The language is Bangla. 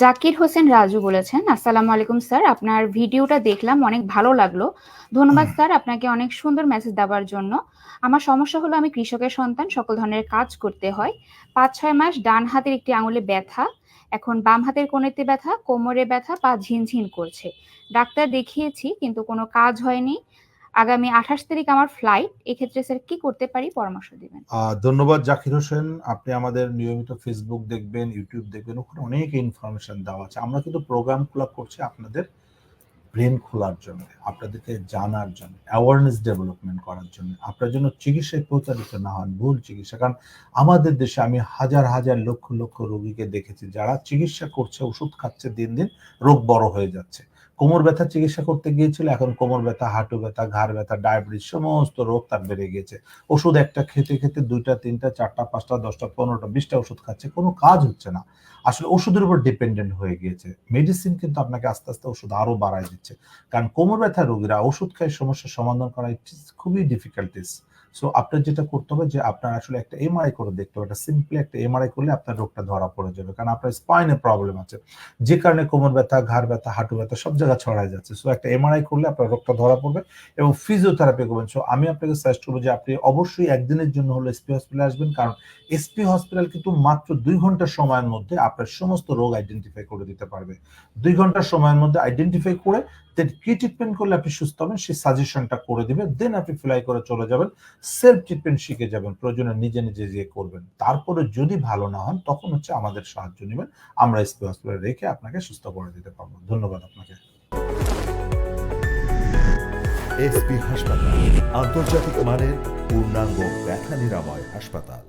জাকির হোসেন রাজু বলেছেন, আসসালামু আলাইকুম স্যার। আপনার ভিডিওটা দেখলাম, অনেক ভালো লাগলো। ধন্যবাদ স্যার আপনাকে অনেক সুন্দর মেসেজ দেওয়ার জন্য। আমার সমস্যা হলো আমি কৃষকের সন্তান, সকল ধরনের কাজ করতে হয়। ৫-৬ মাস ডান হাতের একটি আঙুলে ব্যথা, এখন বাম হাতের কোণেতে ব্যথা, কোমরে ব্যথা, পা ঝিনঝিন করছে। ডাক্তার দেখিয়েছি কিন্তু কোনো কাজ হয়নি। আগামী ২৮ তারিখ আমার ফ্লাইট। এক্ষেত্রে স্যার কি করতে পারি পরামর্শ দিবেন? ধন্যবাদ জাকির হোসেন। আপনি আমাদের নিয়মিত ফেসবুক দেখবেন, ইউটিউব দেখবেন, ওখানে অনেক ইনফরমেশন দেওয়া আছে। আমরা কিন্তু প্রোগ্রামগুলো করছি আপনাদের ব্রেন খোলার জন্য, আপনাদেরকে জানার জন্য, অ্যাওয়ারনেস ডেভেলপমেন্ট করার জন্য, আপনার জন্য চিকিৎসায় প্রতারিত না হন, ভুল চিকিৎসা। কারণ আমাদের দেশে আমি হাজার হাজার লক্ষ লক্ষ রোগীকে দেখেছি যারা চিকিৎসা করছে, ওষুধ খাচ্ছে, দিন দিন রোগ বড় হয়ে যাচ্ছে। কোমর ব্যথা চিকিৎসা করতে গিয়েছিল, এখন কোমর ব্যথা, হাঁটু ব্যথা, ঘাড় ব্যথা, ডায়াবেটিস, সমস্ত রোগ তার বেড়ে গিয়েছে। ওষুধ একটা খেতে খেতে 2টা 3টা 4টা 5টা 10টা 15টা 20টা ওষুধ খাচ্ছে, কোনো কাজ হচ্ছে না। আসলে ওষুধের উপর ডিপেন্ডেন্ট হয়ে গিয়েছে। মেডিসিন কিন্তু আপনাকে আস্তে আস্তে ওষুধ আরো বাড়ায় দিচ্ছে। কারণ কোমর ব্যথা রোগীরা ওষুধ খায় সমস্যার সমাধান করা খুবই ডিফিকাল্টিস। সো আপনার যেটা করতে হবে যে আপনার আসলে একটা এমআরআই করে দেখতে হবে। একটা সিম্পলি একটা এমআরআই করলে আপনার রোগটা ধরা পড়ে যাবে। কারণ আপনার স্পাইনে প্রবলেম আছে, যে কারণে কোমর ব্যথা, ঘাড় ব্যথা, হাঁটু ব্যথা সব জায়গায় ছড়ায় যাচ্ছে। সো একটা এমআরআই করলে আপনার রোগটা ধরা পড়বে এবং ফিজিওথেরাপি করবেন। সো আমি আপনাকে সাজেস্ট করবো যে আপনি অবশ্যই একদিনের জন্য হলো এসপি হসপিটালে আসবেন। কারণ এসপি হসপিটাল কিন্তু মাত্র 2 ঘন্টার সময়ের মধ্যে আপনার সমস্ত রোগ আইডেন্টিফাই করে দিতে পারবে। 2 ঘন্টার সময়ের মধ্যে আইডেন্টিফাই করে দেন কি ট্রিটমেন্ট করলে আপনি সুস্থ হবেন সেই সাজেশনটা করে দিবে। দেন আপনি ফ্লাই করে চলে যাবেন, সেলফ ট্রিটমেন্ট শিখে যাবেন, প্রয়োজনে নিজে নিজে যে করবেন। তারপরে যদি ভালো না হন তখন হচ্ছে আমাদের সাহায্য নেবেন, আমরা এসপি হসপিটালে রেখে আপনাকে সুস্থ করে দিতে পারবো। ধন্যবাদ আপনাকে। এসপি হাসপাতাল, আন্তর্জাতিক মানের পূর্ণাঙ্গ ব্যথা নিরাময় হাসপাতাল।